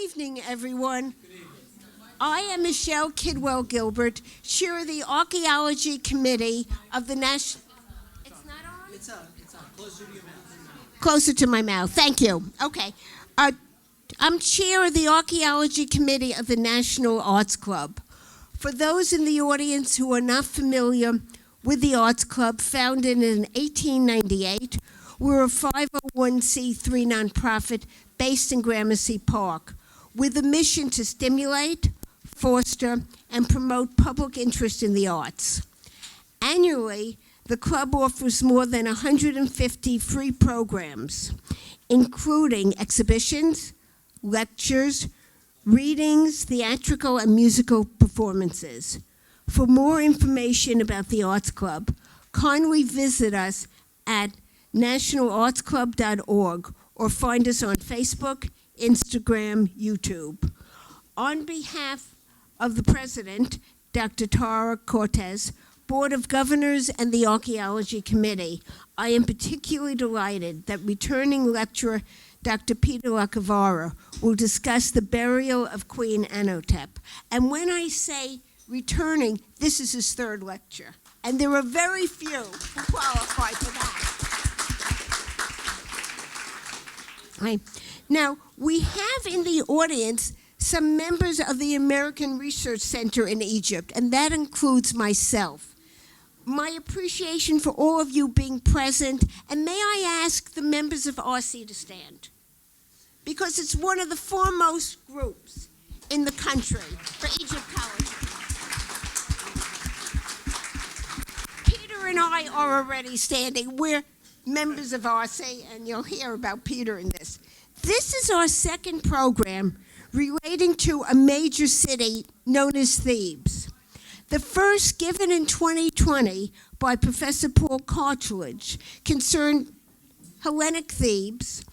evening, everyone. I am Michelle Kidwell Gilbert, chair of the Archaeology Committee of the National... It's not on? It's on. Closer to your mouth. Closer to my mouth. Thank you. Okay. I'm chair of the Archaeology Committee of the National Arts Club. For those in the audience who are not familiar with the Arts Club, founded in 1898, we're a 501c3 nonprofit based in Gramercy Park with a mission to stimulate, foster, and promote public interest in the arts. Annually, the club offers more than 150 free programs, including exhibitions, lectures, readings, theatrical and musical performances. For more information about the Arts Club, kindly visit us at nationalartsclub.org or find us on Facebook, Instagram, YouTube. On behalf of the President, Dr. Tara Cortez, Board of Governors, and the Archaeology Committee, I am particularly delighted that returning lecturer Dr. Peter Lacovara will discuss the burial of Queen Ahhotep. And when I say returning, this is his third lecture. And there are very few who qualify for that. Right. Now, we have in the audience some members of the American Research Center in Egypt, and that includes myself. My appreciation for all of you being present, and may I ask the members of RC to stand? Because it's one of the foremost groups in the country for Egyptology. Peter and I are already standing. We're members of RC, and you'll hear about Peter in this. This is our second program relating to a major city known as Thebes. The first, given in 2020 by Professor Paul Cartledge, concerned Hellenic Thebes,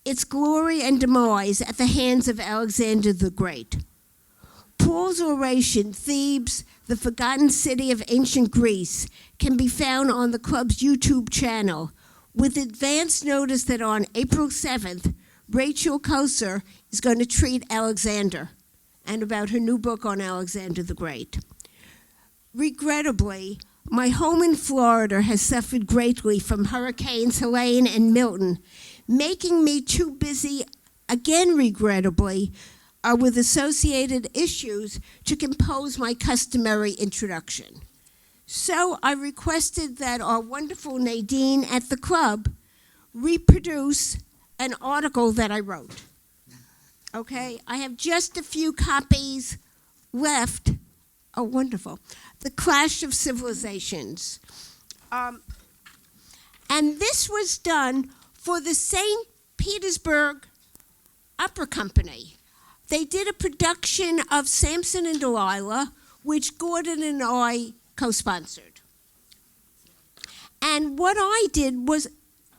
its glory and demise at the hands of Alexander the Great. Paul's oration, Thebes, the Forgotten City of Ancient Greece, can be found on the club's YouTube channel, with advance notice that on April 7th, Rachel Koser is going to treat Alexander and about her new book on Alexander the Great. Regrettably, my home in Florida has suffered greatly from Hurricanes Helene and Milton, making me too busy, again regrettably, with associated issues to compose my customary introduction. So I requested that our wonderful Nadine at the club reproduce an article that I wrote. Okay, I have just a few copies left. Oh, wonderful. The Clash of Civilizations. And this was done for the St. Petersburg Opera Company. They did a production of Samson and Delilah, which Gordon and I co-sponsored. And what I did was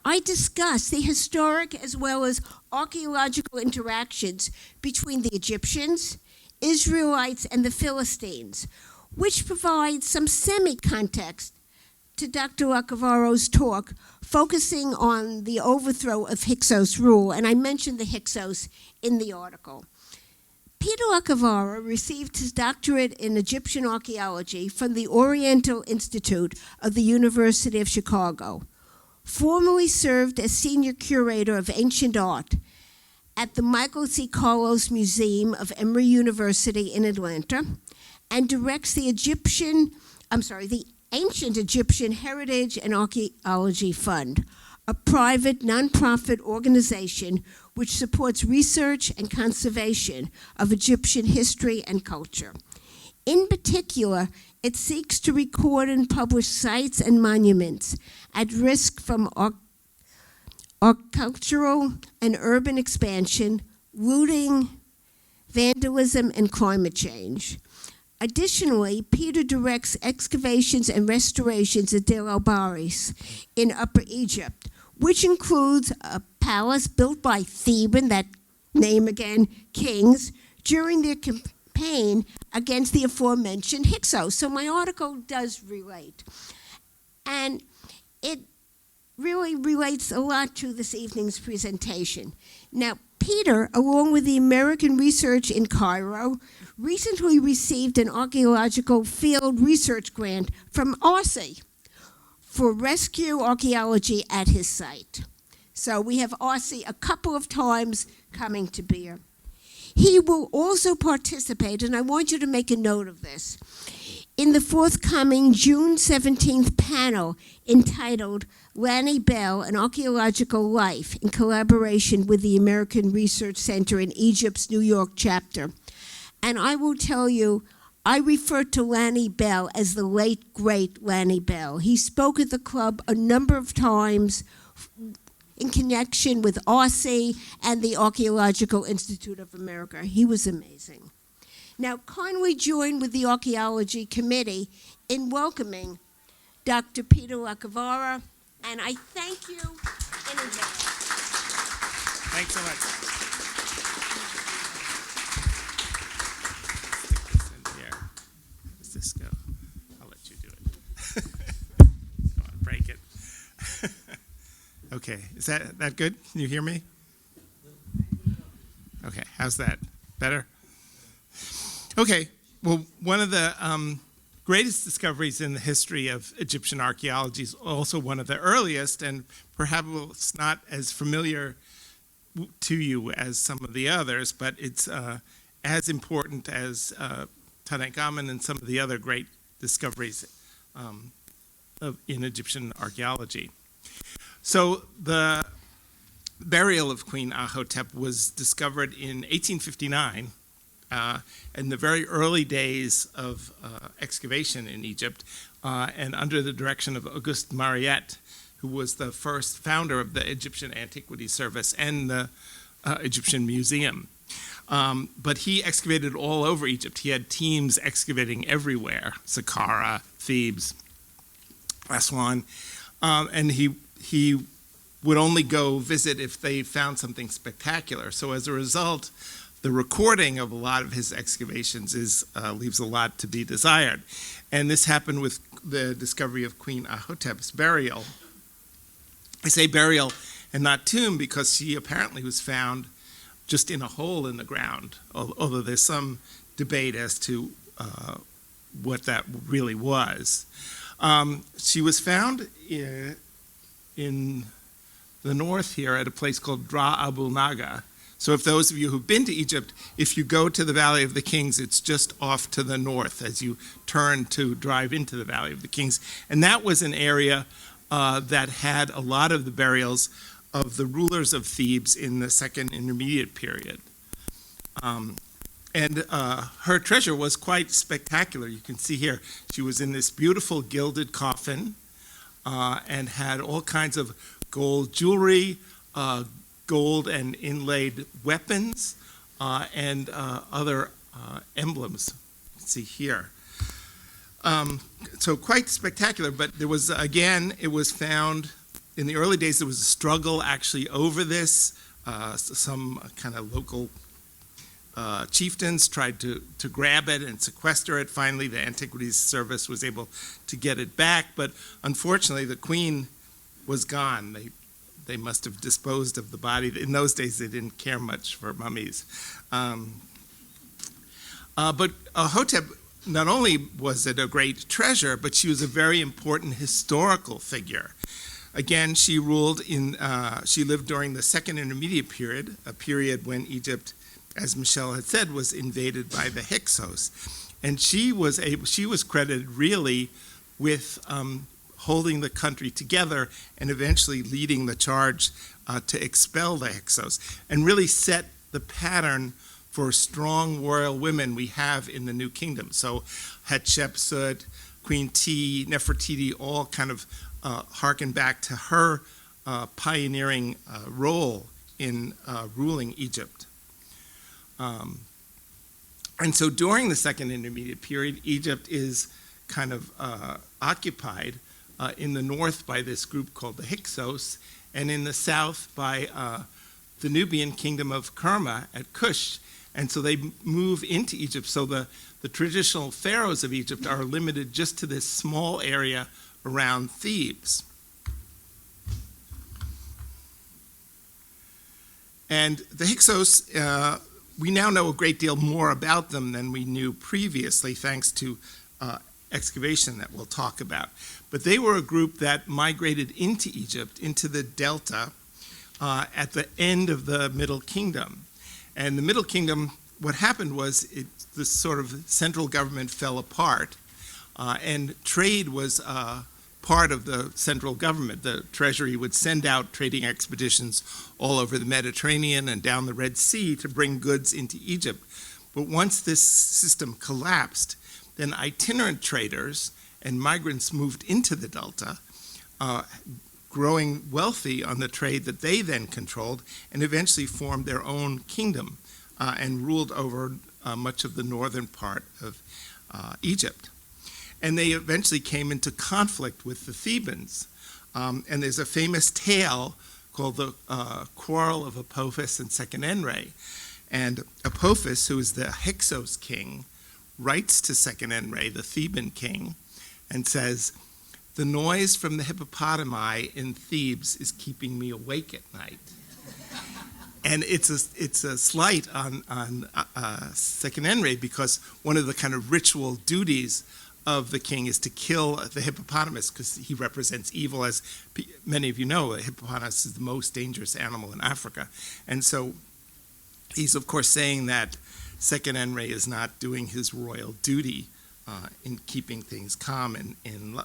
I discussed the historic as well as archaeological interactions between the Egyptians, Israelites, and the Philistines, which provides some semi-context to Dr. Lacovara's talk, focusing on the overthrow of Hyksos rule, and I mentioned the Hyksos in the article. Peter Lacovara received his doctorate in Egyptian archaeology from the Oriental Institute of the University of Chicago, formerly served as senior curator of ancient art at the Michael C. Carlos Museum of Emory University in Atlanta, and directs the Ancient Egyptian Heritage and Archaeology Fund, a private nonprofit organization which supports research and conservation of Egyptian history and culture. In particular, it seeks to record and publish sites and monuments at risk from cultural and urban expansion, looting, vandalism, and climate change. Additionally, Peter directs excavations and restorations at Deir el-Baris in Upper Egypt, which includes a palace built by Theban, that name again, kings, during their campaign against the aforementioned Hyksos. So my article does relate. And it really relates a lot to this evening's presentation. Now, Peter, along with the American Research in Cairo, recently received an archaeological field research grant from RC for rescue archaeology at his site. So we have RC a couple of times coming to Beer. He will also participate, and I want you to make a note of this, in the forthcoming June 17th panel entitled Lanny Bell, An Archaeological Life, in collaboration with the American Research Center in Egypt's New York chapter. And I will tell you, I refer to Lanny Bell as the late, great Lanny Bell. He spoke at the club a number of times in connection with RC and the Archaeological Institute of America. He was amazing. Now, kindly join with the Archaeology Committee in welcoming Dr. Peter Lacovara, and I thank you in advance. Thanks so much. Stick this in here. Does this go? I'll let you do it. Don't want to break it. Okay, is that good? Can you hear me? Okay, how's that? Better? Okay, well, one of the greatest discoveries in the history of Egyptian archaeology is also one of the earliest, and perhaps not as familiar to you as some of the others, but it's as important as Tutankhamun and some of the other great discoveries in Egyptian archaeology. So the burial of Queen Ahhotep was discovered in 1859 in the very early days of excavation in Egypt, and under the direction of Auguste Mariette, who was the first founder of the Egyptian Antiquities Service and the Egyptian Museum. But he excavated all over Egypt. He had teams excavating everywhere, Saqqara, Thebes, Aswan, and he would only go visit if they found something spectacular. So as a result, the recording of a lot of his excavations leaves a lot to be desired. And this happened with the discovery of Queen Ahhotep's burial. I say burial and not tomb because she apparently was found just in a hole in the ground, although there's some debate as to what that really was. She was found in the north here at a place called Dra Abu Naga. So if those of you who've been to Egypt, if you go to the Valley of the Kings, it's just off to the north as you turn to drive into the Valley of the Kings. And that was an area that had a lot of the burials of the rulers of Thebes in the Second Intermediate period. And her treasure was quite spectacular. You can see here, she was in this beautiful gilded coffin and had all kinds of gold jewelry, gold and inlaid weapons, and other emblems. You can see here. So quite spectacular, but there was, again, it was found, in the early days there was a struggle actually over this. Some kind of local chieftains tried to grab it and sequester it. Finally, the Antiquities Service was able to get it back, but unfortunately the queen was gone. They must have disposed of the body. In those days, they didn't care much for mummies. But Ahhotep, not only was it a great treasure, but she was a very important historical figure. Again, she lived during the Second Intermediate period, a period when Egypt, as Michelle had said, was invaded by the Hyksos. And she was credited really with holding the country together and eventually leading the charge to expel the Hyksos and really set the pattern for strong royal women we have in the New Kingdom. So Hatshepsut, Queen T, Nefertiti, all kind of harken back to her pioneering role in ruling Egypt. And so during the Second Intermediate period, Egypt is kind of occupied in the north by this group called the Hyksos, and in the south by the Nubian kingdom of Kerma at Kush. And so they move into Egypt. So the traditional pharaohs of Egypt are limited just to this small area around Thebes. And the Hyksos, we now know a great deal more about them than we knew previously, thanks to excavation that we'll talk about. But they were a group that migrated into Egypt, into the Delta, at the end of the Middle Kingdom. And the Middle Kingdom, what happened was the sort of central government fell apart, and trade was part of the central government. The treasury would send out trading expeditions all over the Mediterranean and down the Red Sea to bring goods into Egypt. But once this system collapsed, then itinerant traders and migrants moved into the Delta, growing wealthy on the trade that they then controlled, and eventually formed their own kingdom and ruled over much of the northern part of Egypt. And they eventually came into conflict with the Thebans. And there's a famous tale called the Quarrel of Apophis and Seqenenre. And Apophis, who is the Hyksos king, writes to Seqenenre, the Theban king, and says, "The noise from the hippopotami in Thebes is keeping me awake at night." And it's a slight on Seqenenre, because one of the kind of ritual duties of the king is to kill the hippopotamus, because he represents evil. As many of you know, a hippopotamus is the most dangerous animal in Africa. And so he's, of course, saying that Seqenenre is not doing his royal duty in keeping things calm in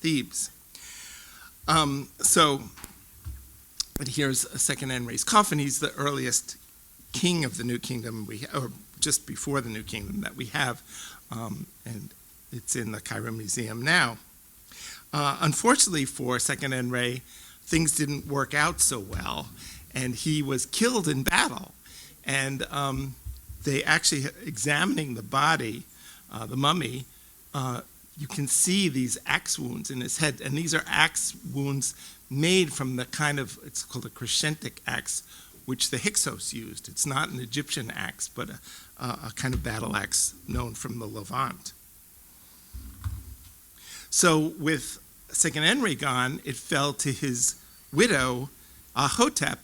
Thebes. But here's Seqenenre's coffin. He's the earliest king of the New Kingdom, or just before the New Kingdom that we have, and it's in the Cairo Museum now. Unfortunately for Seqenenre, things didn't work out so well, and he was killed in battle. And they actually, examining the body, the mummy, you can see these axe wounds in his head, and these are axe wounds made from the kind of, it's called a crescentic axe, which the Hyksos used. It's not an Egyptian axe, but a kind of battle axe known from the Levant. So with Seqenenre gone, it fell to his widow, Ahhotep,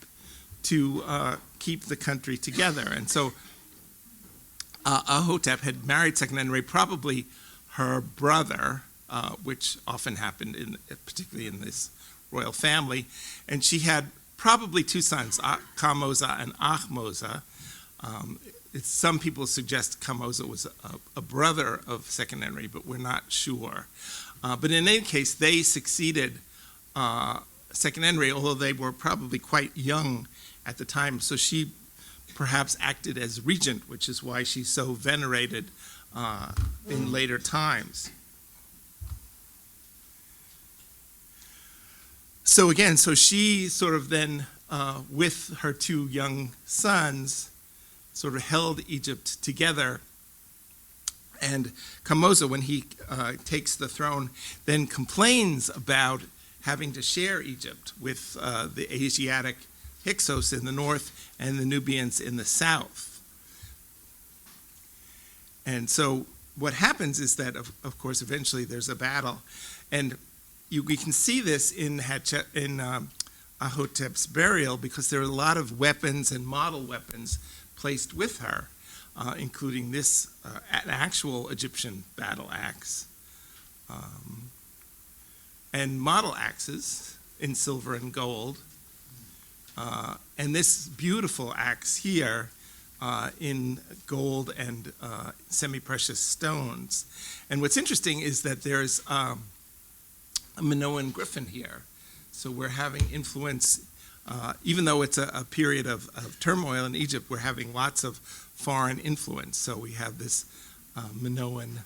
to keep the country together. And so Ahhotep had married Seqenenre, probably her brother, which often happened, particularly in this royal family. And she had probably two sons, Kamoza and Ahmoza. Some people suggest Kamoza was a brother of Seqenenre, but we're not sure. But in any case, they succeeded Seqenenre, although they were probably quite young at the time. So she perhaps acted as regent, which is why she's so venerated in later times. So again, so she sort of then, with her two young sons, sort of held Egypt together. And Kamoza, when he takes the throne, then complains about having to share Egypt with the Asiatic Hyksos in the north and the Nubians in the south. And so what happens is that, of course, eventually there's a battle. And we can see this in Ahhotep's burial, because there are a lot of weapons and model weapons placed with her, including this an actual Egyptian battle axe, and model axes in silver and gold, and this beautiful axe here in gold and semi-precious stones. And what's interesting is that there's a Minoan griffin here. So we're having influence, even though it's a period of turmoil in Egypt, we're having lots of foreign influence. So we have this Minoan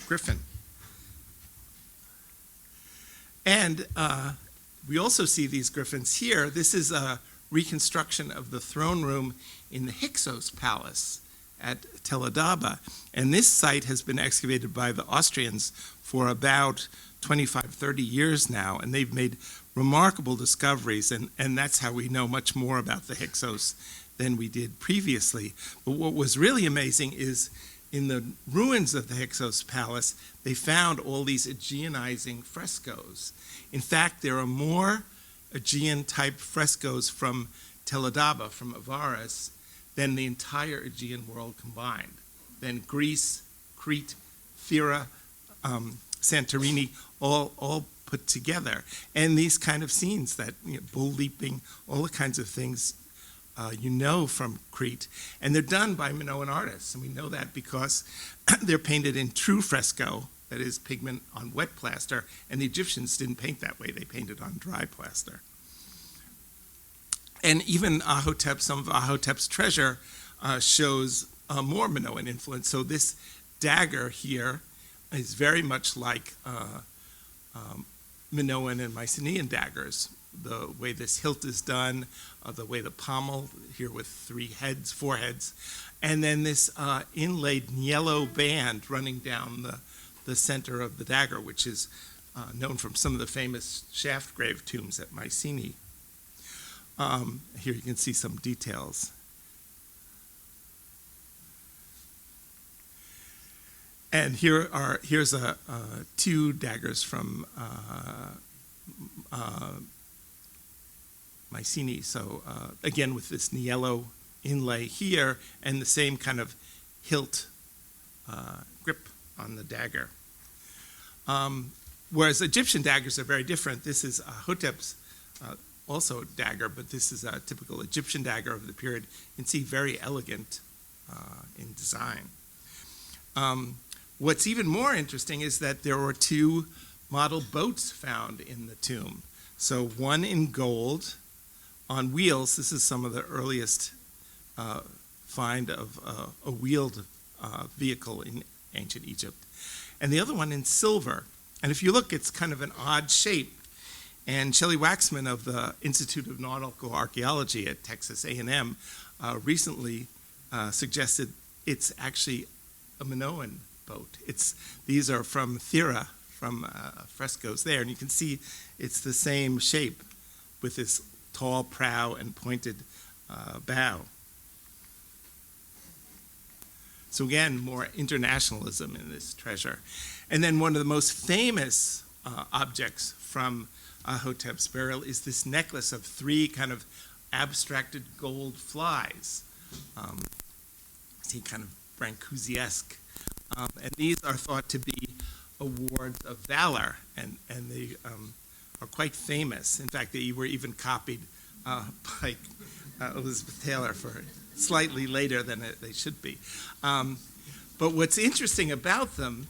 griffin. And we also see these griffins here. This is a reconstruction of the throne room in the Hyksos Palace at Tel Adaba. And this site has been excavated by the Austrians for about 25, 30 years now, and they've made remarkable discoveries, and that's how we know much more about the Hyksos than we did previously. But what was really amazing is in the ruins of the Hyksos Palace, they found all these Aegeanizing frescoes. In fact, there are more Aegean-type frescoes from Teledaba from Avaris than the entire Aegean world combined. Then Greece, Crete, Thera, Santorini, all put together. And these kind of scenes that, bull leaping, all the kinds of things from Crete. And they're done by Minoan artists. And we know that because they're painted in true fresco, that is pigment on wet plaster. And the Egyptians didn't paint that way. They painted on dry plaster. And even Ahhotep, some of Ahhotep's treasure shows more Minoan influence. So this dagger here is very much like Minoan and Mycenaean daggers. The way this hilt is done, the way the pommel here with four heads, and then this inlaid yellow band running down the center of the dagger, which is known from some of the famous shaft grave tombs at Mycenae. Here you can see some details. And here's two daggers from Mycenae. So again, with this yellow inlay here and the same kind of hilt grip on the dagger. Whereas Egyptian daggers are very different. This is Hotep's also dagger, but this is a typical Egyptian dagger of the period. You can see very elegant in design. What's even more interesting is that there were two model boats found in the tomb. So one in gold on wheels. This is some of the earliest find of a wheeled vehicle in ancient Egypt. And the other one in silver. And if you look, it's kind of an odd shape. And Shelley Waxman of the Institute of Nautical Archaeology at Texas A&M recently suggested it's actually a Minoan boat. These are from Thera, from frescoes there, and you can see it's the same shape with this tall prow and pointed bow. So again, more internationalism in this treasure. And then one of the most famous objects from Ahhotep's burial is this necklace of three kind of abstracted gold flies. See, kind of Brancusi-esque. And these are thought to be awards of valor, and they are quite famous. In fact, they were even copied by Elizabeth Taylor for slightly later than they should be. But what's interesting about them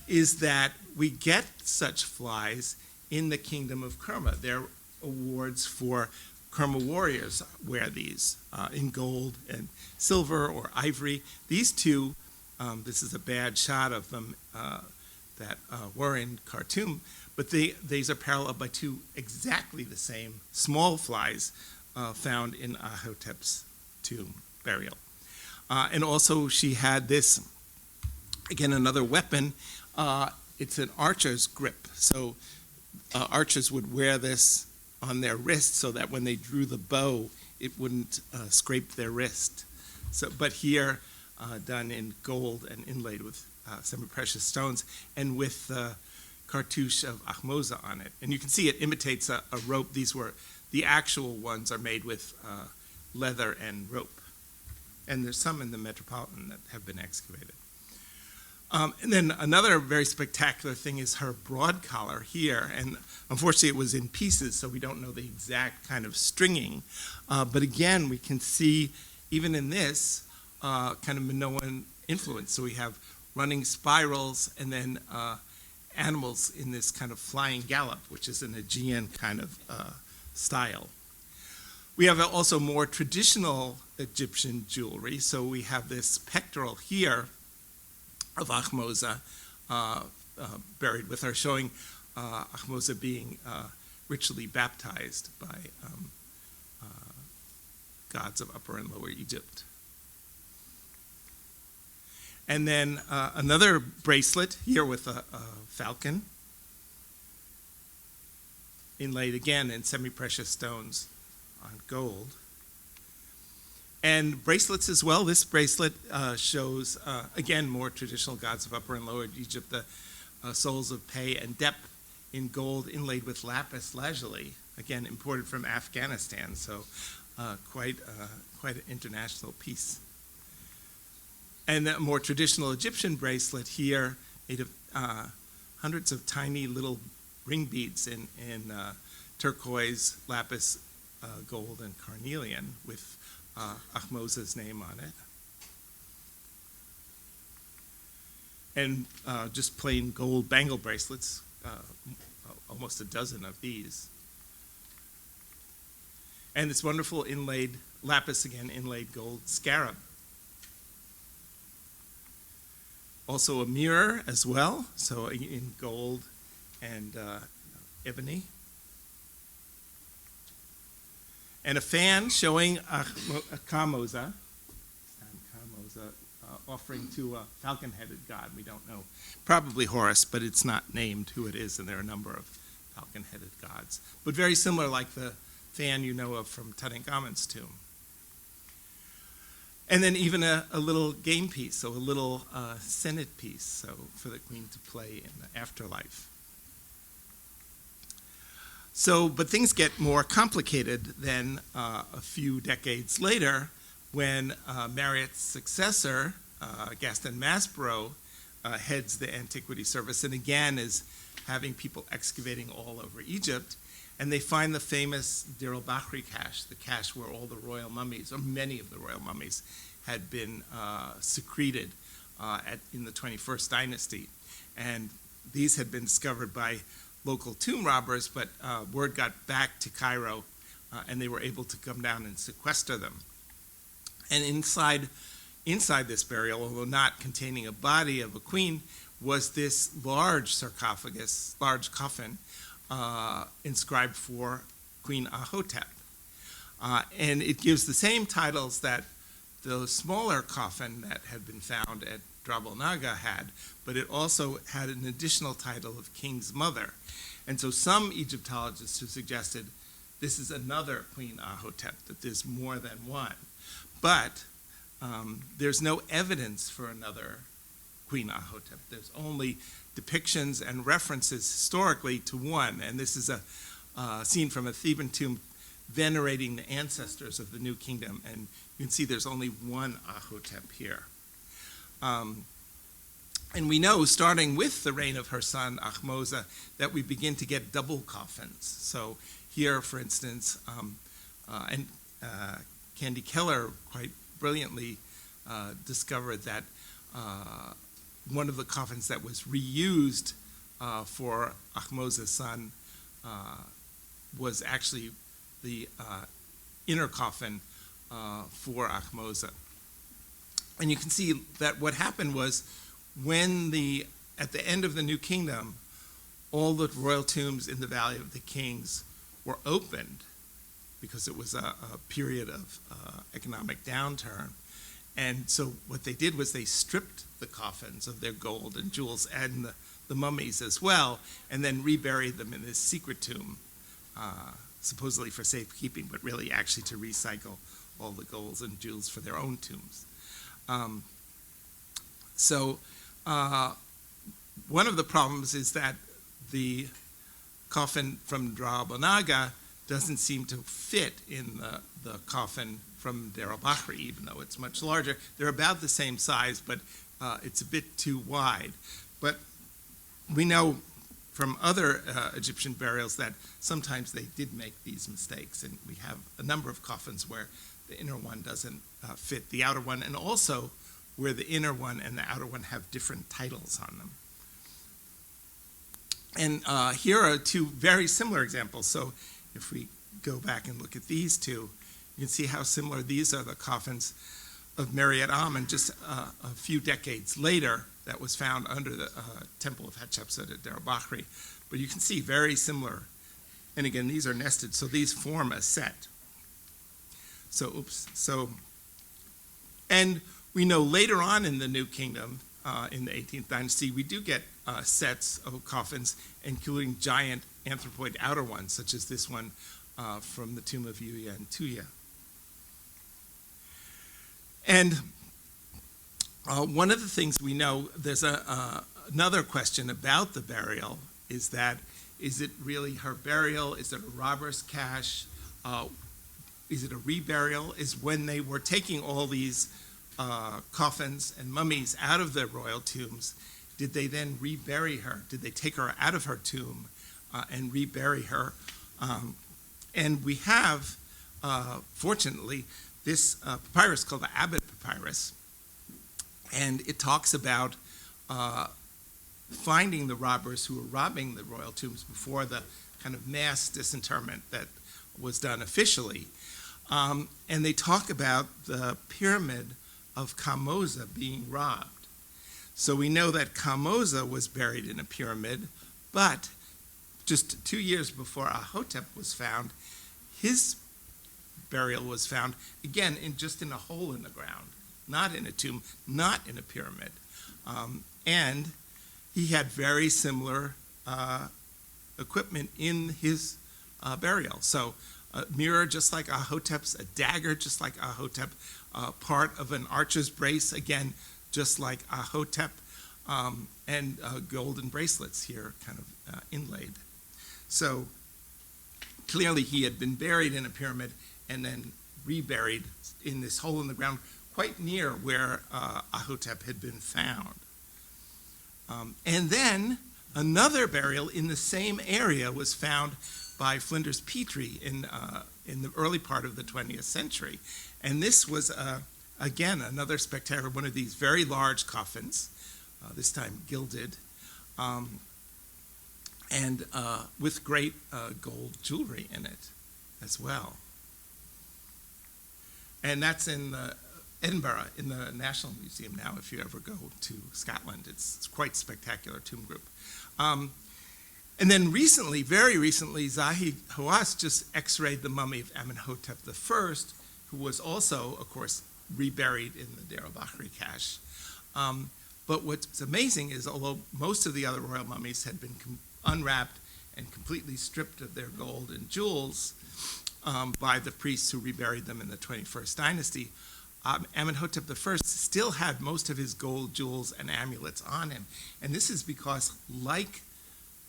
is that we get such flies in the kingdom of Kerma. They're awards for Kerma warriors wear these in gold and silver or ivory. These two, this is a bad shot of them that were in Khartoum, but these are paralleled by two exactly the same small flies found in Ahhotep's tomb burial. And also she had this, again, another weapon. It's an archer's grip. So archers would wear this on their wrist so that when they drew the bow, it wouldn't scrape their wrist. But here, done in gold and inlaid with semi-precious stones, and with the cartouche of Ahmoza on it. And you can see it imitates a rope. The actual ones are made with leather and rope. And there's some in the Metropolitan that have been excavated. And then another very spectacular thing is her broad collar here. And unfortunately, it was in pieces, so we don't know the exact kind of stringing. But again, we can see, even in this, kind of Minoan influence. So we have running spirals and then animals in this kind of flying gallop, which is an Aegean kind of style. We have also more traditional Egyptian jewelry. So we have this pectoral here of Ahmoza buried with her, showing Ahmoza being ritually baptized by gods of Upper and Lower Egypt. And then another bracelet here with a falcon, inlaid again in semi-precious stones on gold. And bracelets as well. This bracelet shows, again, more traditional gods of Upper and Lower Egypt, the souls of Pe and Dep in gold inlaid with lapis lazuli, again, imported from Afghanistan. So quite an international piece. And a more traditional Egyptian bracelet here, made of hundreds of tiny little ring beads in turquoise, lapis, gold, and carnelian with Ahmosa's name on it. And just plain gold bangle bracelets, almost a dozen of these. And this wonderful inlaid, lapis again, inlaid gold scarab. Also a mirror as well, so in gold and ebony. And a fan showing a Ahmosa, offering to a falcon-headed god. We don't know, probably Horus, but it's not named who it is, and there are a number of falcon-headed gods. But very similar, like the fan you know of from Tutankhamun's tomb. And then even a little game piece, so a little Senate piece, so for the queen to play in the afterlife. So, but things get more complicated then a few decades later when Marriott's successor, Gaston Maspero, heads the Antiquity Service and again is having people excavating all over Egypt. And they find the famous Deir el-Bahri cache, the cache where all the royal mummies, or many of the royal mummies, had been secreted in the 21st dynasty. And these had been discovered by local tomb robbers, but word got back to Cairo, and they were able to come down and sequester them. And inside this burial, although not containing a body of a queen, was this large sarcophagus, large coffin, inscribed for Queen Ahhotep. And it gives the same titles that the smaller coffin that had been found at Drabal Naga had, but it also had an additional title of King's Mother. And so some Egyptologists have suggested this is another Queen Ahhotep, that there's more than one. But there's no evidence for another Queen Ahhotep. There's only depictions and references historically to one. And this is a scene from a Theban tomb venerating the ancestors of the New Kingdom. And you can see there's only one Ahhotep here. And we know, starting with the reign of her son, Ahmosa, that we begin to get double coffins. So here, for instance, Candy Keller quite brilliantly discovered that one of the coffins that was reused for Ahmosa's son was actually the inner coffin for Ahmosa. And you can see that what happened was when at the end of the New Kingdom, all the royal tombs in the Valley of the Kings were opened because it was a period of economic downturn. And so what they did was they stripped the coffins of their gold and jewels and the mummies as well, and then reburied them in this secret tomb, supposedly for safekeeping, but really actually to recycle all the golds and jewels for their own tombs. One of the problems is that the coffin from Drabal Naga doesn't seem to fit in the coffin from Deir el-Bahri, even though it's much larger. They're about the same size, but it's a bit too wide. But we know from other Egyptian burials that sometimes they did make these mistakes, and we have a number of coffins where the inner one doesn't fit the outer one, and also where the inner one and the outer one have different titles on them. And here are two very similar examples. So if we go back and look at these two, you can see how similar these are, the coffins of Marriott Amen just a few decades later that was found under the Temple of Hatshepsut at Deir el-Bahri. But you can see very similar. And again, these are nested, so these form a set. And we know later on in the New Kingdom, in the 18th dynasty, we do get sets of coffins, including giant anthropoid outer ones, such as this one from the tomb of Yuya and Tuya. And one of the things we know, there's another question about the burial, is that, is it really her burial? Is it a robber's cache? is it a reburial? Is when they were taking all these coffins and mummies out of their royal tombs, did they then rebury her? Did they take her out of her tomb and rebury her? And we have, fortunately, this papyrus called the Abbot Papyrus, and it talks about finding the robbers who were robbing the royal tombs before the kind of mass disinterment that was done officially. And they talk about the pyramid of Kamoza being robbed. So we know that Kamoza was buried in a pyramid, but just 2 years before Ahhotep was found, his burial was found, again, just in a hole in the ground, not in a tomb, not in a pyramid. And he had very similar equipment in his burial. So a mirror just like Ahhotep's, a dagger just like Ahhotep, part of an archer's brace, again, just like Ahhotep, and golden bracelets here kind of inlaid. So clearly he had been buried in a pyramid and then reburied in this hole in the ground quite near where Ahhotep had been found. And then another burial in the same area was found by Flinders Petrie in the early part of the 20th century. And this was, again, another spectacular, one of these very large coffins, this time gilded, and with great gold jewelry in it as well. And that's in Edinburgh, in the National Museum now, if you ever go to Scotland. It's quite spectacular tomb group. And then recently, very recently, Zahi Hawass just x-rayed the mummy of Amenhotep I, who was also, of course, reburied in the Deir al-Bahri cache. But what's amazing is, although most of the other royal mummies had been unwrapped and completely stripped of their gold and jewels by the priests who reburied them in the 21st dynasty, Amenhotep I still had most of his gold, jewels, and amulets on him. And this is because, like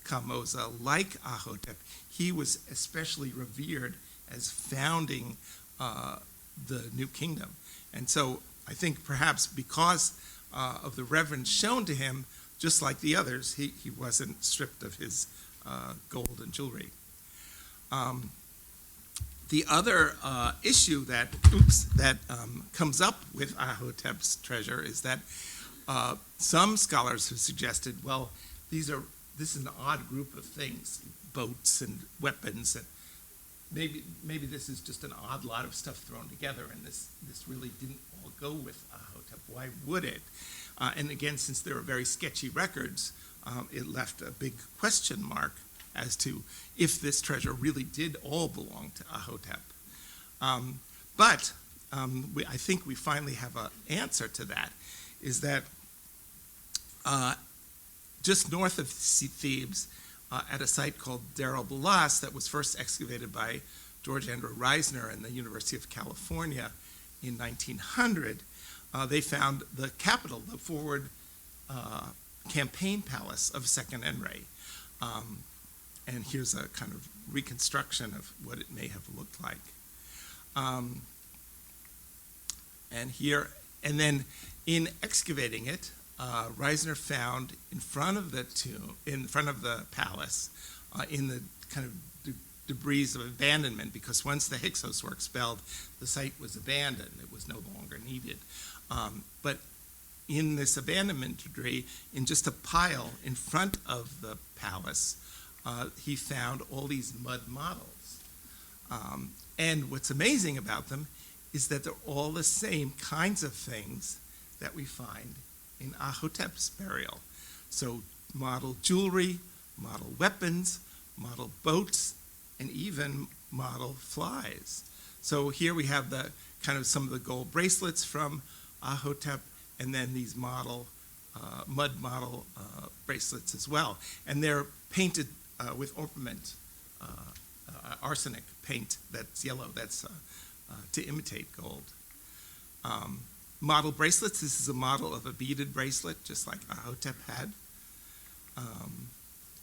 Kamoza, like Ahhotep, he was especially revered as founding the new kingdom. And so I think perhaps because of the reverence shown to him, just like the others, he wasn't stripped of his gold and jewelry. The other issue that comes up with Ahhotep's treasure is that some scholars have suggested, well, this is an odd group of things, boats and weapons, and maybe this is just an odd lot of stuff thrown together, and this really didn't all go with Ahhotep. Why would it? And again, since there are very sketchy records, it left a big question mark as to if this treasure really did all belong to Ahhotep. But I think we finally have an answer to that, is that just north of Thebes, at a site called Deir al-Balas that was first excavated by George Andrew Reisner in the University of California in 1900, they found the capital, the forward campaign palace of Second Enrei. And here's a kind of reconstruction of what it may have looked like. And then in excavating it, Reisner found in front of the tomb, in front of the palace, in the kind of debris of abandonment, because once the Hyksos were expelled, the site was abandoned. It was no longer needed. But in this abandonment debris, in just a pile in front of the palace, he found all these mud models. And what's amazing about them is that they're all the same kinds of things that we find in Ahhotep's burial. So model jewelry, model weapons, model boats, and even model flies. So here we have the kind of some of the gold bracelets from Ahhotep, and then these mud model bracelets as well. And they're painted with orpiment, arsenic paint that's yellow, that's to imitate gold. Model bracelets, this is a model of a beaded bracelet, just like Ahhotep had.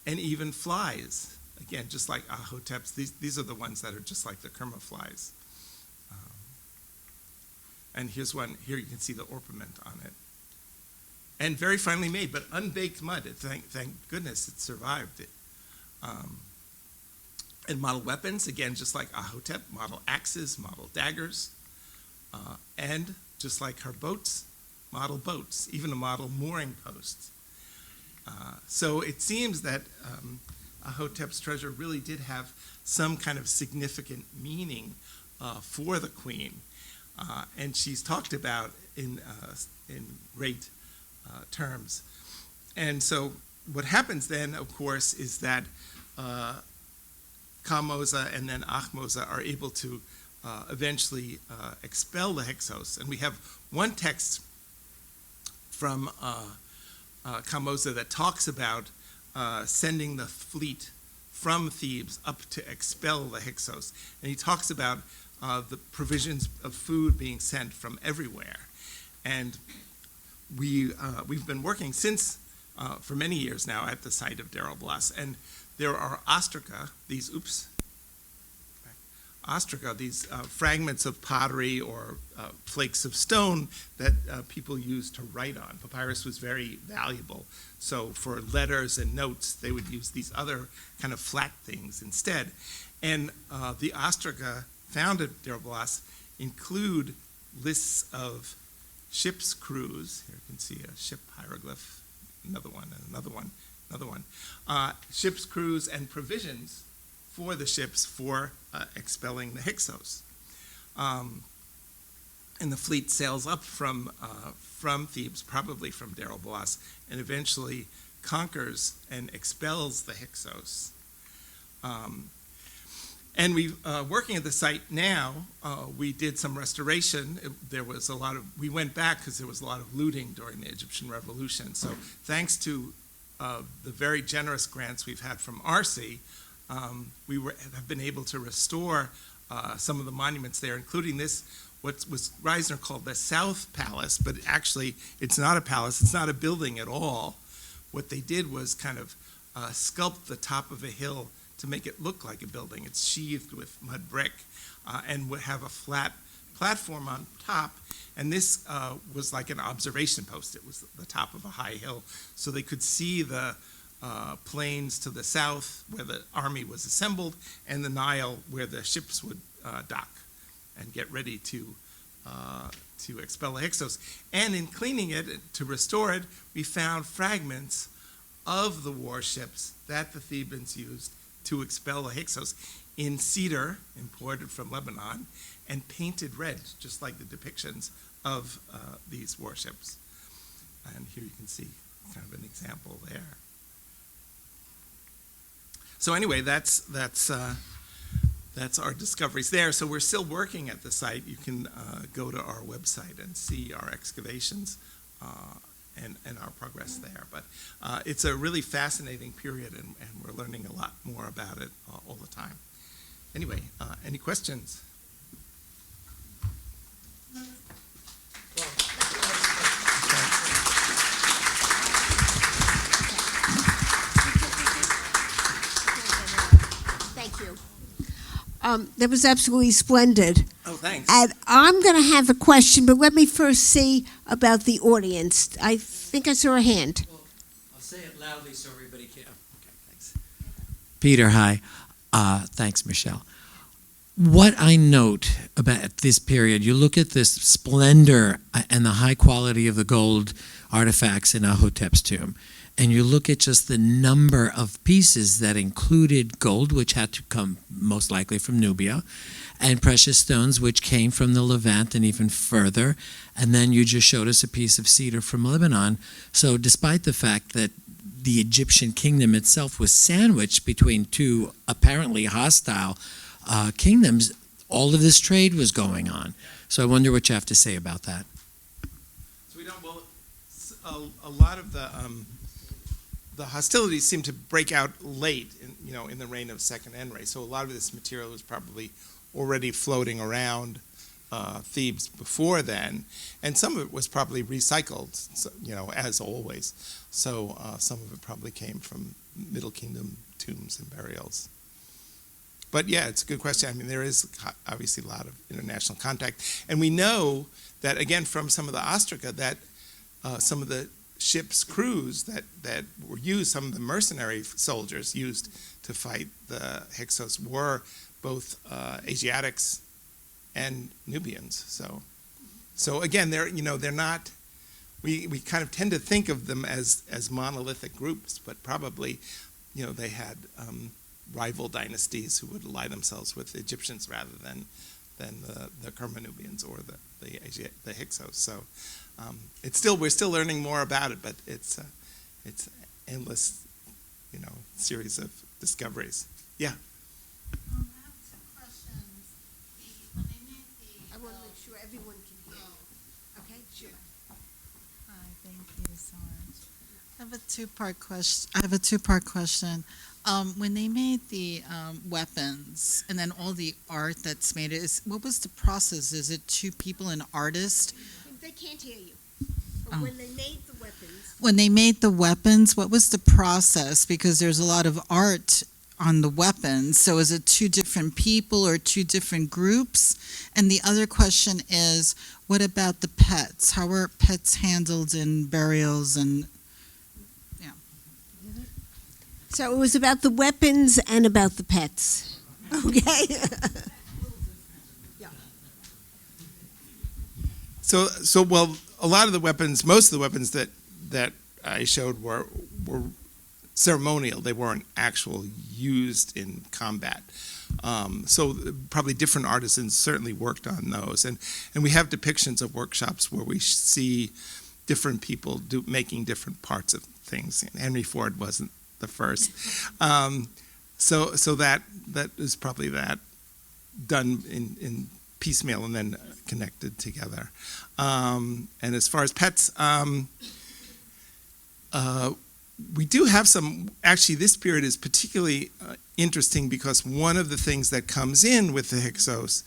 And even flies, again, just like Ahhotep's. These are the ones that are just like the Kerma flies. And here's one. Here you can see the ornament on it. And very finely made, but unbaked mud. Thank goodness it survived it. And model weapons, again, just like Ahhotep, model axes, model daggers, and just like her boats, model boats, even a model mooring post. So it seems that Ahhotep's treasure really did have some kind of significant meaning for the queen, and she's talked about in great terms. And so what happens then, of course, is that Ka-Moza and then Ahmoza are able to eventually expel the Hyksos. And we have one text from Ka-Moza that talks about sending the fleet from Thebes up to expel the Hyksos. And he talks about the provisions of food being sent from everywhere. And we've been working since for many years now at the site of Deir el-Blas, and there are ostraca, these fragments of pottery or flakes of stone that people used to write on. Papyrus was very valuable, so for letters and notes, they would use these other kind of flat things instead. And the ostraca found at Deir el-Blas include lists of ship's crews. Here you can see a ship hieroglyph, another one, and another one, another one. Ship's crews and provisions for the ships for expelling the Hyksos. And the fleet sails up from Thebes, probably from Deir el-Blas, and eventually conquers and expels the Hyksos. And working at the site now, we did some restoration. There was a lot of, we went back because there was a lot of looting during the Egyptian Revolution. So thanks to the very generous grants we've had from RC, we have been able to restore some of the monuments there, including this, what was Reisner called the South Palace, but actually it's not a palace, it's not a building at all. What they did was kind of sculpt the top of a hill to make it look like a building. It's sheathed with mud brick and would have a flat platform on top. And this was like an observation post. It was the top of a high hill. So they could see the plains to the south where the army was assembled and the Nile where the ships would dock and get ready to expel the Hyksos. And in cleaning it, to restore it, we found fragments of the warships that the Thebans used to expel the Hyksos in cedar imported from Lebanon and painted red, just like the depictions of these warships. And here you can see kind of an example there. So anyway, that's our discoveries there. So we're still working at the site. You can go to our website and see our excavations and our progress there. But it's a really fascinating period, and we're learning a lot more about it all the time. Anyway, any questions? Thank you. That was absolutely splendid. Oh, thanks. And I'm going to have a question, but let me first see about the audience. I think I saw a hand. Well, I'll say it loudly so everybody can. Okay, thanks. Peter, hi. Thanks, Michelle. What I note about this period, you look at this splendor and the high quality of the gold artifacts in Ahhotep's tomb, and you look at just the number of pieces that included gold, which had to come most likely from Nubia, and precious stones, which came from the Levant and even further, and then you just showed us a piece of cedar from Lebanon. So despite the fact that the Egyptian kingdom itself was sandwiched between two apparently hostile kingdoms, all of this trade was going on. So I wonder what you have to say about that. So we don't. Well, a lot of the hostilities seem to break out late, in the reign of Second Enrei. So a lot of this material was probably already floating around Thebes before then, and some of it was probably recycled, as always. So some of it probably came from Middle Kingdom tombs and burials. But yeah, it's a good question. I mean, there is obviously a lot of international contact. And we know that, again, from some of the ostraca, that some of the ship's crews that were used, some of the mercenary soldiers used to fight the Hyksos were both Asiatics and Nubians. So again, they're not. We kind of tend to think of them as monolithic groups, but probably, they had rival dynasties who would ally themselves with Egyptians rather than the Kerma-Nubians or the Hyksos. So we're still learning more about it, but it's endless, series of discoveries. Yeah. I have two questions. When they made the I want to make sure everyone can hear you. Okay, sure. Hi, thank you so much. I have a two-part question. When they made the weapons and then all the art that's made, what was the process? Is it two people, an artist? They can't hear you. But when they made the weapons, When they made the weapons, what was the process? Because there's a lot of art on the weapons. So is it two different people or two different groups? And the other question is, what about the pets? How are pets handled in burials and so it was about the weapons and about the pets. Okay. So well, a lot of the weapons, most of the weapons that I showed were ceremonial. They weren't actual used in combat. So probably different artisans certainly worked on those, and we have depictions of workshops where we see different people making different parts of things. Henry Ford wasn't the first, so that is probably that done in piecemeal and then connected together. And as far as pets, we do have some. Actually, this period is particularly interesting because one of the things that comes in with the Hyksos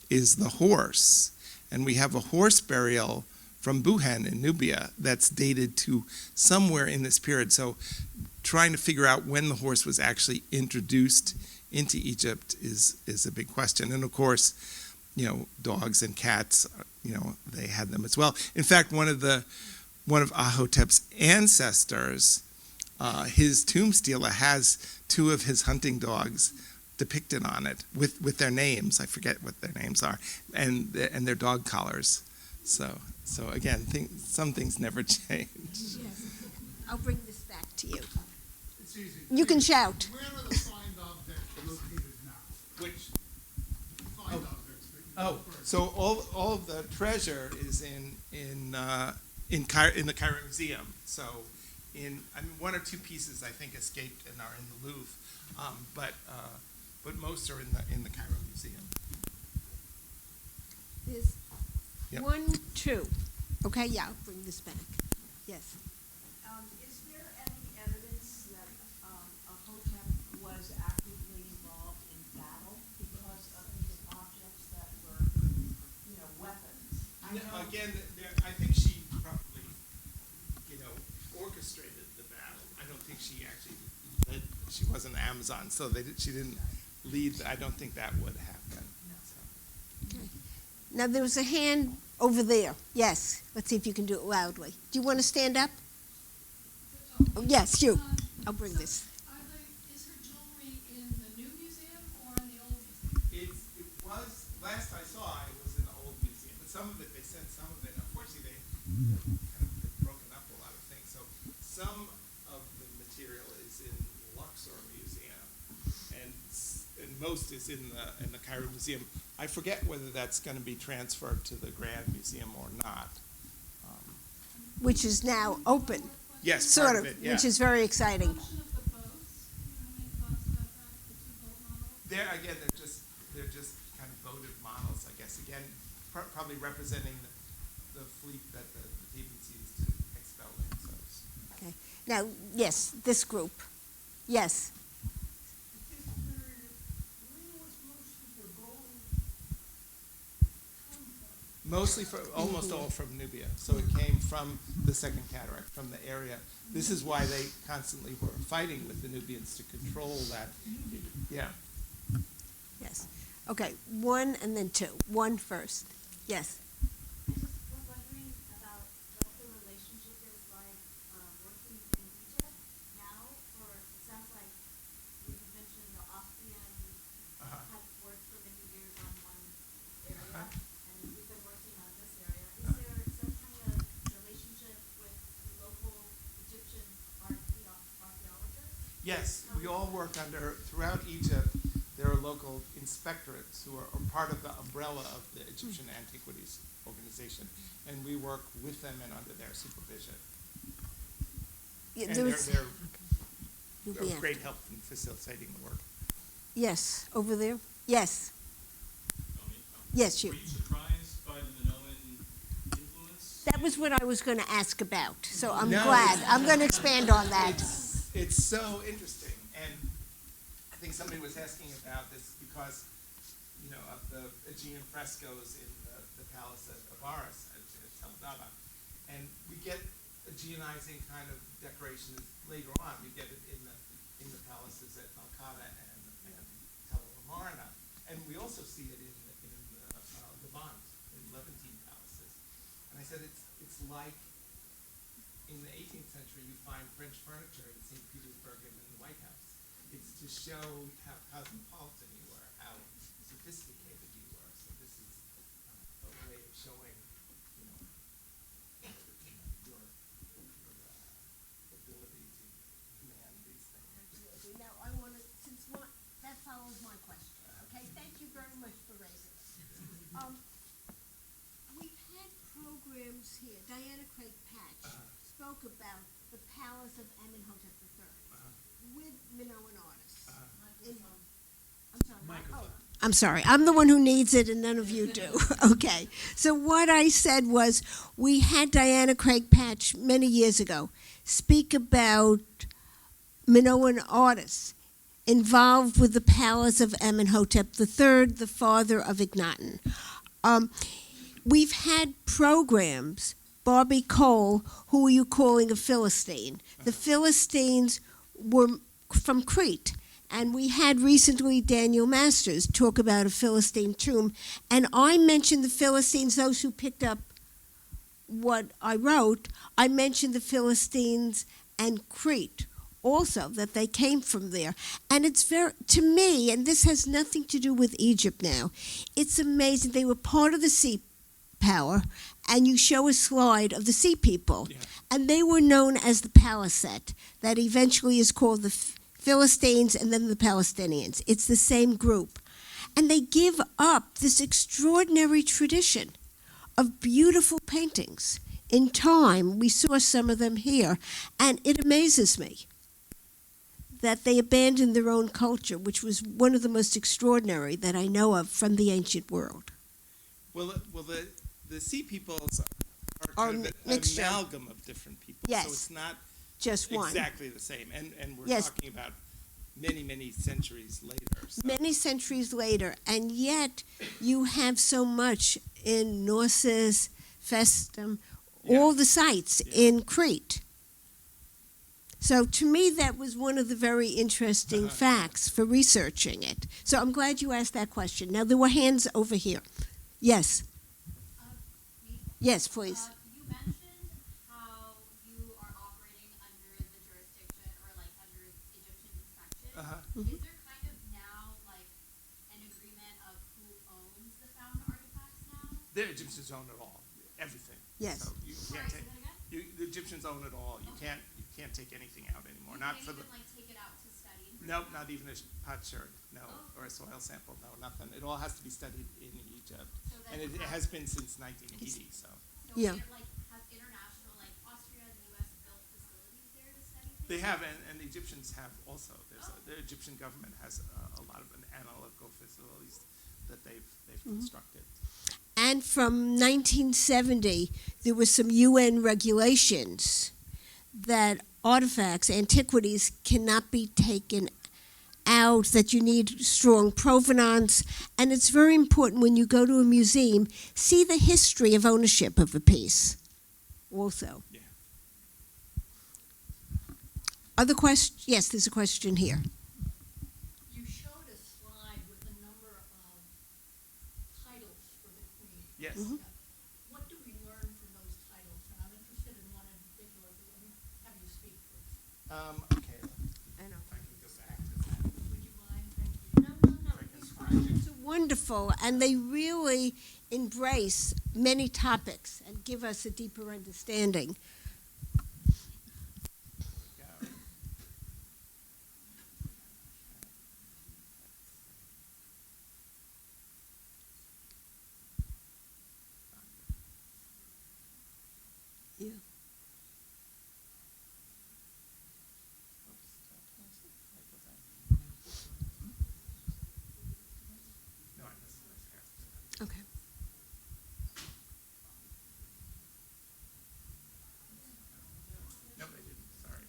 is the horse, and we have a horse burial from Buhen in Nubia that's dated to somewhere in this period. So trying to figure out when the horse was actually introduced into Egypt is a big question. And of course, dogs and cats, they had them as well. In fact, one of Ahhotep's ancestors, his tomb stela has two of his hunting dogs depicted on it with their names. I forget what their names are, and their dog collars. So again, some things never change. Yes. I'll bring this back to you. It's easy. You can shout. Where are the find objects located now? Which? Find objects that you Oh, first. so all of the treasure is in the Cairo Museum. So one or two pieces I think escaped and are in the Louvre, but most are in the Cairo Museum. There's Yep. 1, 2. Okay, yeah, I'll bring this back. Yes. Is there any evidence that Ahhotep was actively involved in battle because of these objects that were, weapons? Again, I think she probably, orchestrated the battle. I don't think she actually led. She wasn't the Amazon, so she didn't lead. I don't think that would happen. So. Okay. Now, there was a hand over there. Yes. Let's see if you can do it loudly. Do you want to stand up? Oh, yes, you. I'll bring this. Is her jewelry in the new museum or in the old museum? It was, last I saw, it was in the old museum, but some of it, they sent some of it, unfortunately, they kind of broken up a lot of things. So some of the material is in the Luxor Museum, and most is in the Cairo Museum. I forget whether that's going to be transferred to the Grand Museum or not. Which is now open. Yes, Sort part of, of it, yeah. which is very exciting. Function of the boats, any thoughts about that, the two boat models? They're just kind of votive models, I guess. Again, probably representing the fleet that the Thebans used to expel the Hyksos. Okay. Now, yes, this group. Yes. Mostly almost all from Nubia. So it came from the Second Cataract, from the area. This is why they constantly were fighting with the Nubians to control that. Yeah. Yes. Okay, one and then two. One first. Yes. I just was wondering about what the relationship is like working in Egypt now, or it sounds like you mentioned the Austrian had worked for many years on one area, and you've been working on this area. Is there some kind of relationship with the local Egyptian archaeologists? Yes, we all work throughout Egypt, there are local inspectorates who are part of the umbrella of the Egyptian Antiquities Organization, and we work with them and under their supervision. Yeah, And there was- You'll they're be of after. great help in facilitating the work. Yes, over there. Yes. Yes, you. Were you surprised by the Minoan influence? That was what I was going to ask about, so I'm No, glad. it's- I'm going to expand on that. It's so interesting, and I think somebody was asking about this because, of the Aegean frescoes in the palace of Avaris at Tel Daba. And we get Aegeanizing kind of decorations later on. We get it in the palaces at Malkata and Tel Amarna. And we also see it in the Levant, in Levantine palaces. And I said it's like in the 18th century you find French furniture in St. Petersburg and in the White House. It's to show how cosmopolitan you were, how sophisticated you were. So this is a way of showing, your ability to command these things. Absolutely. Now, I want to, that follows my question, okay? Thank you very much for raising it. We've had programs here. Diana Craig Patch spoke about the palace of Amenhotep III with Minoan artists. I'm sorry. Microphone. I'm sorry. I'm the one who needs it, and none of you do. Okay. So what I said was, we had Diana Craig Patch many years ago speak about Minoan artists involved with the palace of Amenhotep III, the father of Akhenaten. We've had programs. Barbie Cole, who are you calling a Philistine? The Philistines were from Crete. And we had recently Daniel Masters talk about a Philistine tomb. And I mentioned the Philistines, those who picked up what I wrote, I mentioned the Philistines and Crete also, that they came from there. And it's very, to me, and this has nothing to do with Egypt now, it's amazing. They were part of the sea power, and you show a slide of the sea people. Yeah. And they were known as the Paliset, that eventually is called the Philistines and then the Palestinians. It's the same group. And they give up this extraordinary tradition of beautiful paintings. In time, we saw some of them here, and it amazes me that they abandoned their own culture, which was one of the most extraordinary that I know of from the ancient world. Well, the sea peoples are Are kind of an mixture. amalgam of different people. Yes. So it's not Just one. exactly the same. And we're Yes. talking about many, many centuries later. So. Many centuries later, and yet you have so much in Knossos, Festum, all the sites in Crete. So to me, that was one of the very interesting facts for researching it. So I'm glad you asked that question. Now, there were hands over here. Yes. Me? Yes, please. You mentioned how you are operating under the jurisdiction or like under Egyptian inspection. Is there kind of now like an agreement of who owns the found artifacts now? The Egyptians own it all, everything. Yes. So you Sorry, can't say take. that again? The Egyptians own it all. You can't take anything out anymore. You Not can't for the. even like take it out to study? Nope, not even a potsherd. No, Oh. or a soil sample. No, nothing. It all has to be studied in Egypt, So and then it how- has been since 1980. So Yeah. Like have international like Austria and the U.S. built facilities there to study things? they have, and the Egyptians have also. The Egyptian government has a lot of analytical facilities that they've constructed. And from 1970, there were some UN regulations that artifacts, antiquities, cannot be taken out, that you need strong provenance. And it's very important when you go to a museum, see the history of ownership of a piece also. Yeah. Other questions? Yes, there's a question here. You showed a slide with a number Yes. What do we learn from those titles? And I'm interested in one in particular. Let me have you speak first. Okay. I know. If I can go back to that. Would you mind? Thank you. No. These questions are wonderful, and they really embrace many topics and give us a deeper understanding. Go. Yeah. No, I missed it. Okay. No, I didn't. Sorry.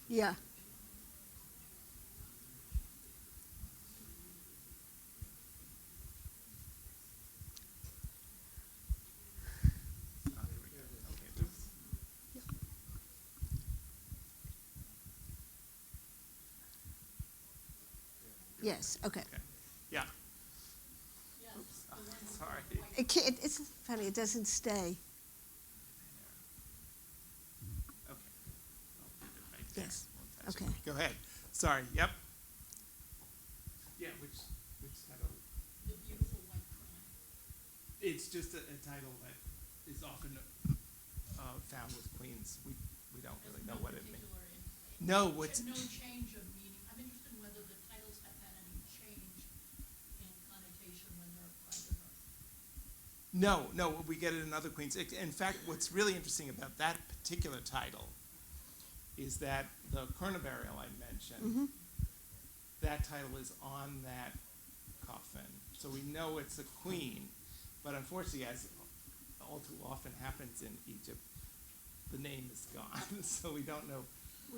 Yeah. Oh, here we go. Okay, this. Yes. Okay. Okay. Yeah. Yes. Oh, sorry. It's funny. It doesn't stay. Okay. I'll put it right there. Yes. Won't touch it. Okay. Go ahead. Sorry. Yep. Yeah. Which title? The beautiful white crown. It's just a title that is often found with queens. We don't really know what it means. No, what's No change of meaning. I'm interested in whether the titles have had any change in connotation when they're applied to her. no. We get it in other queens. In fact, what's really interesting about that particular title is that the Kurna burial I mentioned, that title is on that coffin. So we know it's a queen, but unfortunately, as all too often happens in Egypt, the name is gone, so we don't know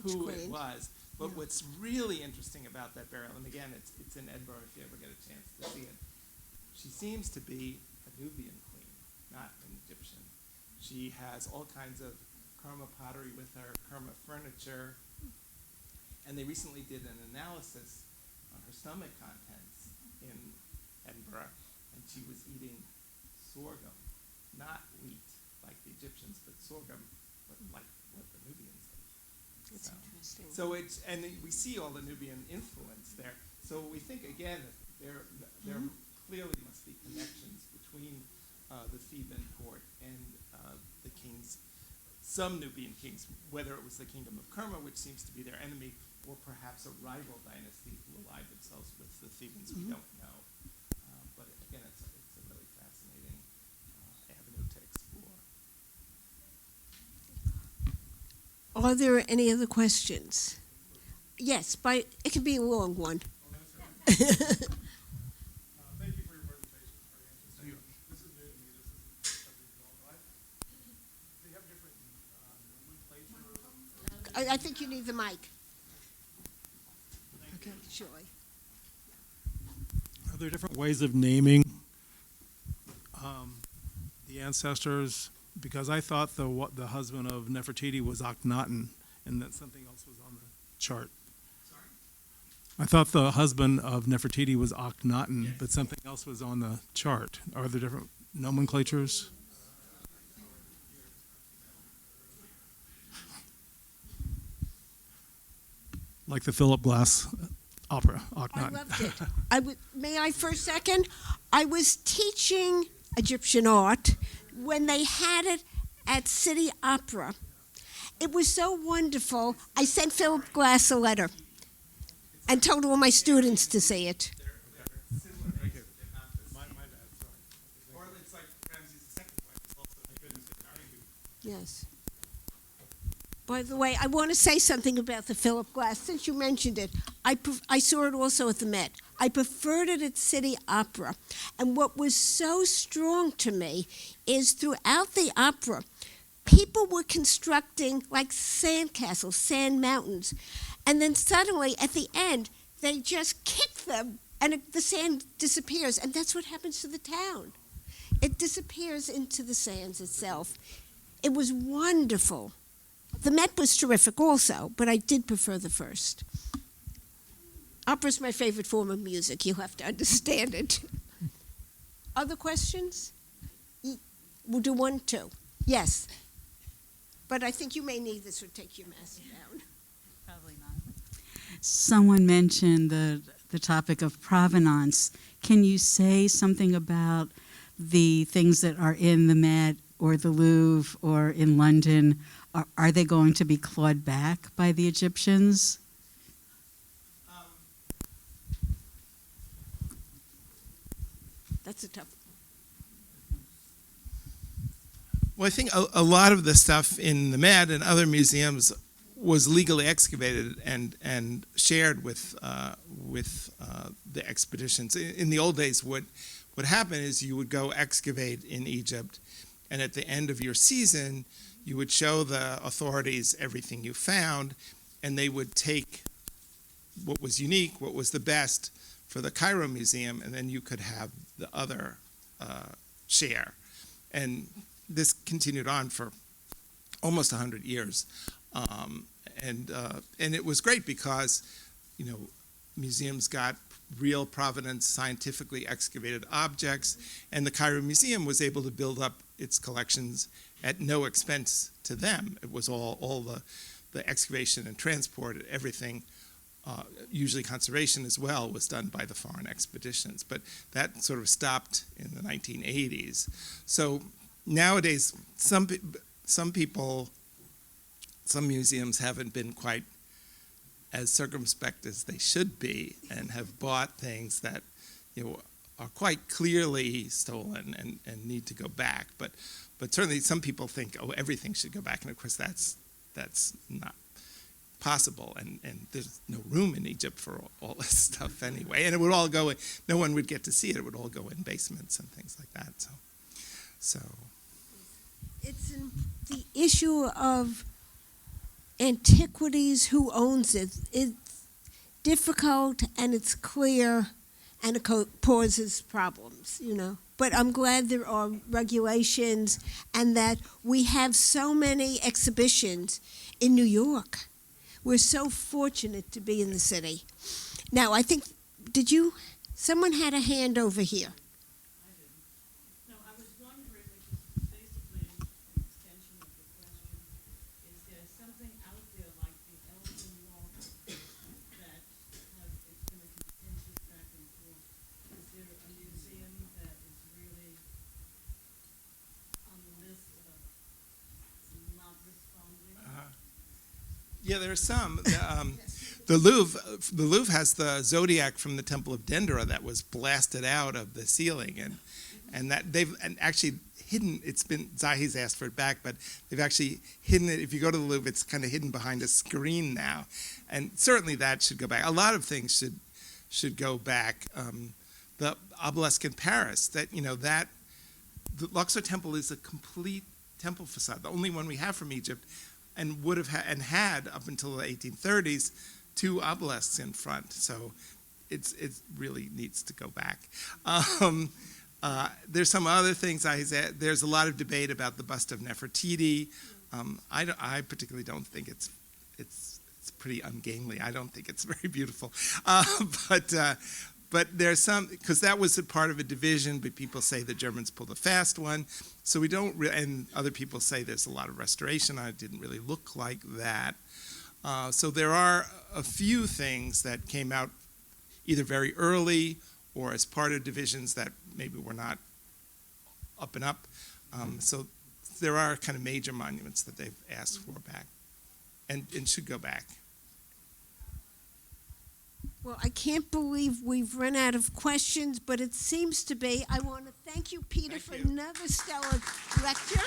who it queen? was. But what's really interesting about that burial, and again, it's in Edinburgh if you ever get a chance to see it, she seems to be a Nubian queen, not an Egyptian. She has all kinds of Kerma pottery with her, Kerma furniture, and they recently did an analysis on her stomach contents in Edinburgh, and she was eating sorghum, not wheat like the Egyptians, but sorghum, but like what the Nubians ate. That's interesting. So it's, and we see all the Nubian influence there. So we think again that there clearly must be connections between the Theban court and the kings, some Nubian kings, whether it was the kingdom of Kerma, which seems to be their enemy, or perhaps a rival dynasty who allied themselves with the Thebans. We don't know. But again, it's a really fascinating avenue to explore. Are there any other questions? Yes, it can be a long one. Thank you for your presentation. It's very interesting. This is new to me. This is the subject at all. But they have different nomenclature. I think you need the mic. Okay, surely. Are there different ways of naming the ancestors? Because I thought the husband of Nefertiti was Akhenaten, and that something else was on the chart. Sorry? I thought the husband of Nefertiti was Akhenaten, but something else was on the chart. Are there different nomenclatures? Like the Philip Glass opera, I Akhenaten. loved it. May I for a second? I was teaching Egyptian art when they had it at City Opera. It was so wonderful. I sent Philip Glass a letter and told all my students to see it. They're similar names, but they're not the same. My bad, sorry. Or it's like Ramses II wife is also Yes. By the way, I want to say something about the Philip Glass. Since you mentioned it, I saw it also at the Met. I preferred it at City Opera. And what was so strong to me is throughout the opera, people were constructing like sandcastles, sand mountains. And then suddenly, at the end, they just kick them and the sand disappears. And that's what happens to the town. It disappears into the sands itself. It was wonderful. The Met was terrific also, but I did prefer the first. Opera's my favorite form of music. You have to understand it. Other questions? We'll do 1, 2. Yes. But I think you may need this or take your mask down. Probably not. Someone mentioned the topic of provenance. Can you say something about the things that are in the Met or the Louvre or in London? Are they going to be clawed back by the Egyptians? That's a tough. Well, I think a lot of the stuff in the Met and other museums was legally excavated and shared with the expeditions. In the old days, what happened is you would go excavate in Egypt, and at the end of your season, you would show the authorities everything you found, and they would take what was unique, what was the best for the Cairo Museum, and then you could have the other share. And this continued on for almost 100 years. And it was great because, you know, museums got real provenance, scientifically excavated objects, and the Cairo Museum was able to build up its collections at no expense to them. It was all the excavation and transport, everything, usually conservation as well, was done by the foreign expeditions. But that sort of stopped in the 1980s. So nowadays, some museums haven't been quite as circumspect as they should be and have bought things that, you know, are quite clearly stolen and need to go back. But certainly some people think, oh, everything should go back, and of course that's not possible, and there's no room in Egypt for all this stuff anyway, and it would all go in, no one would get to see it. It would all go in basements and things like that. So It's the issue of antiquities, who owns it. It's difficult and it's clear, and it causes problems, you know. But I'm glad there are regulations and that we have so many exhibitions in New York. We're so fortunate to be in the city. Now, I think, someone had a hand over here. No, I was wondering, which is basically an extension of the question, is there something out there like the Elgin Walk that it's been a contentious back and forth? Is there a museum that is really on the list of not responding? yeah, there are some. The Louvre has the zodiac from the Temple of Dendera that was blasted out of the ceiling, and that they've actually hidden. It's been Zahi's asked for it back, but they've actually hidden it. If you go to the Louvre, it's kind of hidden behind a screen now, and certainly that should go back. A lot of things should go back. The obelisk in Paris, the Luxor Temple is a complete temple facade, the only one we have from Egypt, and would have had up until the 1830s 2 obelisks in front. So it really needs to go back. There's some other things. There's a lot of debate about the bust of Nefertiti. I particularly don't think it's pretty ungainly. I don't think it's very beautiful. But there's some, because that was a part of a division, but people say the Germans pulled a fast one. So we don't, and other people say there's a lot of restoration. It didn't really look like that. So there are a few things that came out either very early or as part of divisions that maybe were not up and up. So there are kind of major monuments that they've asked for back and should go back. Well, I can't believe we've run out of questions, but it seems to be. I want to thank you, Peter, for another stellar lecture.